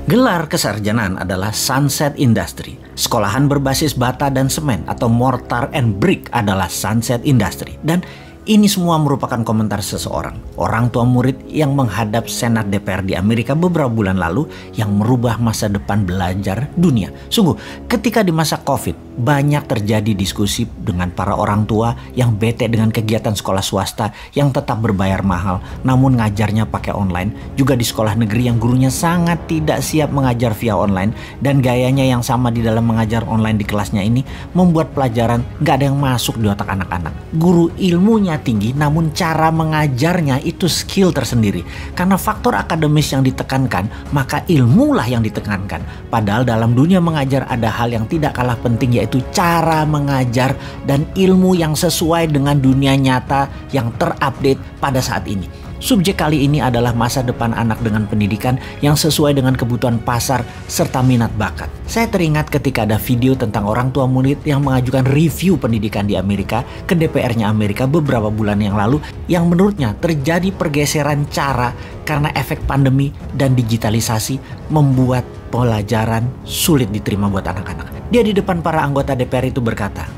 Gelar kesarjanaan adalah Sunset Industry. Sekolahan berbasis bata dan semen atau mortar and brick adalah Sunset Industry. Dan ini semua merupakan komentar seseorang, orang tua murid yang menghadap Senat DPR di Amerika beberapa bulan lalu yang merubah masa depan belajar dunia. Sungguh, ketika di masa COVID, banyak terjadi diskusi dengan para orang tua yang bete dengan kegiatan sekolah swasta yang tetap berbayar mahal, namun ngajarnya pakai online. Juga di sekolah negeri yang gurunya sangat tidak siap mengajar via online dan gayanya yang sama di dalam mengajar online di kelasnya ini membuat pelajaran gak ada yang masuk di otak anak-anak. Guru ilmunya tinggi, namun cara mengajarnya itu skill tersendiri. Karena faktor akademis yang ditekankan, maka ilmulah yang ditekankan. Padahal dalam dunia mengajar ada hal yang tidak kalah penting, yaitu cara mengajar dan ilmu yang sesuai dengan dunia nyata yang terupdate pada saat ini. Subjek kali ini adalah masa depan anak dengan pendidikan yang sesuai dengan kebutuhan pasar serta minat bakat. Saya teringat ketika ada video tentang orang tua murid yang mengajukan review pendidikan di Amerika ke DPR-nya Amerika beberapa bulan yang lalu, yang menurutnya terjadi pergeseran cara karena efek pandemi dan digitalisasi membuat pelajaran sulit diterima buat anak-anak. Dia di depan para anggota DPR itu berkata,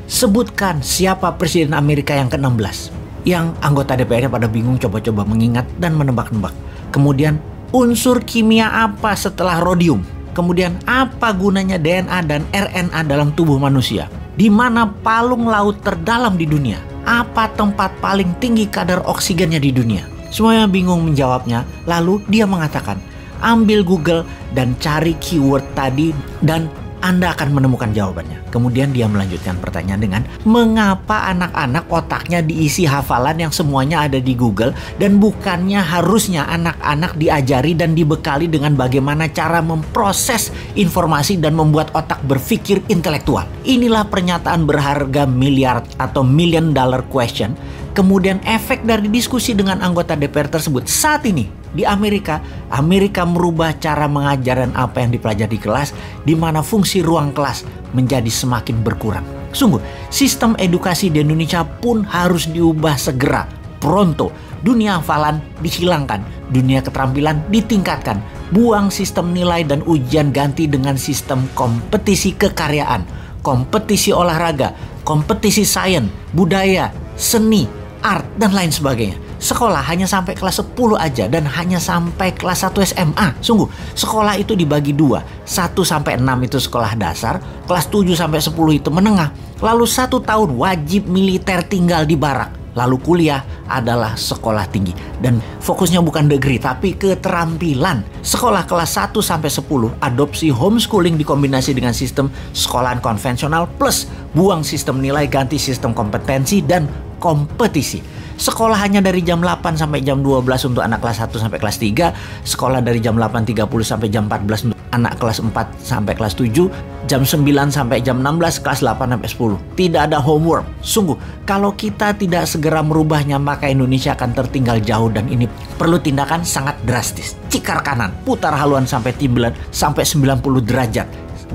"Sebutkan siapa presiden Amerika yang ke-16. Yang anggota DPR-nya pada bingung, coba-coba mengingat dan menebak-nebak. Kemudian unsur kimia apa setelah rhodium? Kemudian apa gunanya DNA dan RNA dalam tubuh manusia? Di mana palung laut terdalam di dunia? Apa tempat paling tinggi kadar oksigennya di dunia?" Semuanya bingung menjawabnya. Lalu dia mengatakan, "Ambil Google dan cari keyword tadi dan Anda akan menemukan jawabannya." Kemudian dia melanjutkan pertanyaan dengan, "Mengapa anak-anak otaknya diisi hafalan yang semuanya ada di Google dan bukannya harusnya anak-anak diajari dan dibekali dengan bagaimana cara memproses informasi dan membuat otak berpikir intelektual?" Inilah pernyataan berharga miliar atau million dollar question. Kemudian efek dari diskusi dengan anggota DPR tersebut saat ini di Amerika merubah cara mengajar dan apa yang dipelajari di kelas, di mana fungsi ruang kelas menjadi semakin berkurang. Sungguh, sistem edukasi di Indonesia pun harus diubah segera, pronto. Dunia hafalan dihilangkan, dunia keterampilan ditingkatkan. Buang sistem nilai dan ujian, ganti dengan sistem kompetisi kekaryaan, kompetisi olahraga, kompetisi sains, budaya, seni, art, dan lain sebagainya. Sekolah hanya sampai kelas 10 aja dan hanya sampai kelas 1 SMA. Sungguh, sekolah itu dibagi dua. 1 sampai 6 itu sekolah dasar, kelas 7 sampai 10 itu menengah. Lalu 1 tahun wajib militer tinggal di barak. Lalu kuliah adalah sekolah tinggi. Dan fokusnya bukan degree tapi keterampilan. Sekolah kelas 1 sampai 10 adopsi homeschooling dikombinasi dengan sistem sekolahan konvensional plus buang sistem nilai, ganti sistem kompetensi dan kompetisi. Sekolah hanya dari jam 8 sampai jam 12 untuk anak kelas 1 sampai kelas 3. Sekolah dari jam 8.30 sampai jam 14 untuk anak kelas 4 sampai kelas 7. Jam 9 sampai jam 16, kelas 8 sampai 10. Tidak ada homework. Sungguh, kalau kita tidak segera merubahnya, maka Indonesia akan tertinggal jauh dan ini perlu tindakan sangat drastis. Cikar kanan, putar haluan sampai 90 derajat.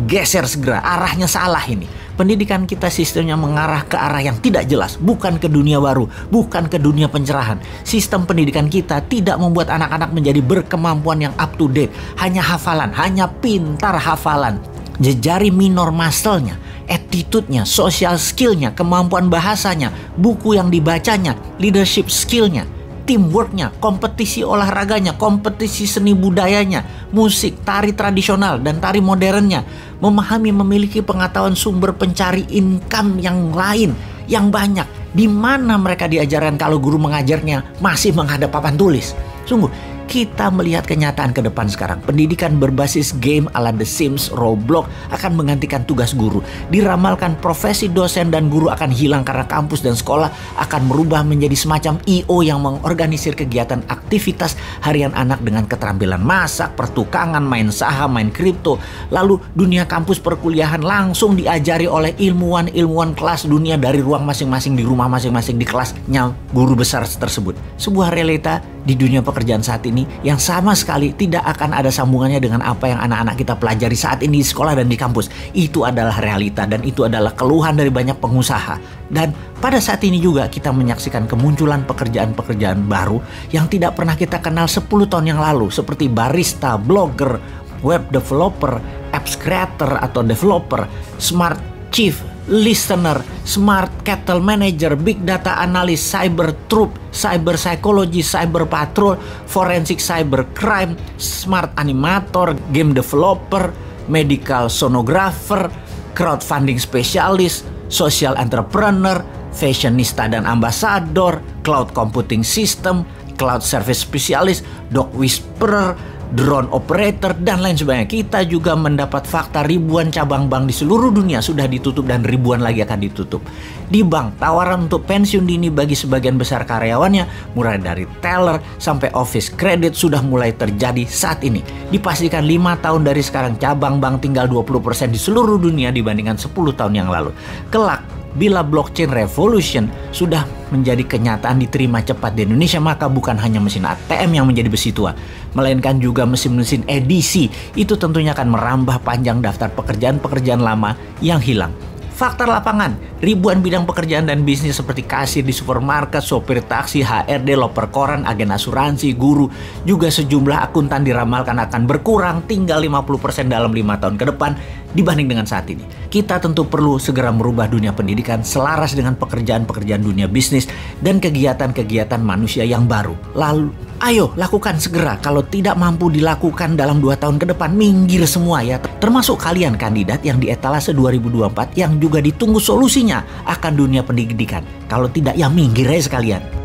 Geser segera, arahnya salah ini. Pendidikan kita sistemnya mengarah ke arah yang tidak jelas, bukan ke dunia baru, bukan ke dunia pencerahan. Sistem pendidikan kita tidak membuat anak-anak menjadi berkemampuan yang up to date, hanya hafalan, hanya pintar hafalan. Jejari minor muscle-nya, attitude-nya, social skill-nya, kemampuan bahasanya, buku yang dibacanya, leadership skill-nya, teamwork-nya, kompetisi olahraganya, kompetisi seni budayanya, musik, tari tradisional, dan tari modernnya. Memahami, memiliki pengetahuan sumber pencari income yang lain, yang banyak. Di mana mereka diajarkan kalau guru mengajarnya masih menghadap papan tulis? Sungguh, kita melihat kenyataan ke depan sekarang. Pendidikan berbasis game ala The Sims, Roblox akan menggantikan tugas guru. Diramalkan profesi dosen dan guru akan hilang karena kampus dan sekolah akan merubah menjadi semacam I.O. yang mengorganisir kegiatan aktivitas harian anak dengan keterampilan masak, pertukangan, main saham, main kripto. Lalu dunia kampus perkuliahan langsung diajari oleh ilmuwan-ilmuwan kelas dunia dari ruang masing-masing, di rumah masing-masing, di kelasnya guru besar tersebut. Sebuah realita di dunia pekerjaan saat ini yang sama sekali tidak akan ada sambungannya dengan apa yang anak-anak kita pelajari saat ini di sekolah dan di kampus. Itu adalah realita dan itu adalah keluhan dari banyak pengusaha. Dan pada saat ini juga kita menyaksikan kemunculan pekerjaan-pekerjaan baru yang tidak pernah kita kenal 10 tahun yang lalu, seperti barista, blogger, web developer, apps creator atau developer, smart chief listener, smart cattle manager, big data analyst, cyber troop, cyber psychology, cyber patrol, forensic cyber crime, smart animator, game developer, medical sonographer, crowdfunding specialist, social entrepreneur, fashionista dan ambassador, cloud computing system, cloud service specialist, dog whisperer, drone operator, dan lain sebagainya. Kita juga mendapat fakta ribuan cabang bank di seluruh dunia sudah ditutup dan ribuan lagi akan ditutup. Di bank, tawaran untuk pensiun dini bagi sebagian besar karyawannya, mulai dari teller sampai office credit sudah mulai terjadi saat ini. Dipastikan 5 tahun dari sekarang cabang bank tinggal 20% di seluruh dunia dibandingkan 10 tahun yang lalu. Kelak, bila blockchain revolution sudah menjadi kenyataan diterima cepat di Indonesia, maka bukan hanya mesin ATM yang menjadi besi tua, melainkan juga mesin-mesin edisi. Itu tentunya akan merambah panjang daftar pekerjaan-pekerjaan lama yang hilang. Fakta lapangan, ribuan bidang pekerjaan dan bisnis seperti kasir di supermarket, sopir taksi, HRD, loper koran, agen asuransi, guru, juga sejumlah akuntan diramalkan akan berkurang tinggal 50% dalam 5 tahun ke depan dibanding dengan saat ini. Kita tentu perlu segera merubah dunia pendidikan selaras dengan pekerjaan-pekerjaan dunia bisnis dan kegiatan-kegiatan manusia yang baru. Lalu, ayo lakukan segera. Kalau tidak mampu dilakukan dalam 2 tahun ke depan, minggir semua ya. Termasuk kalian kandidat yang di etalase 2024 yang juga ditunggu solusinya akan dunia pendidikan. Kalau tidak, ya minggir aja sekalian.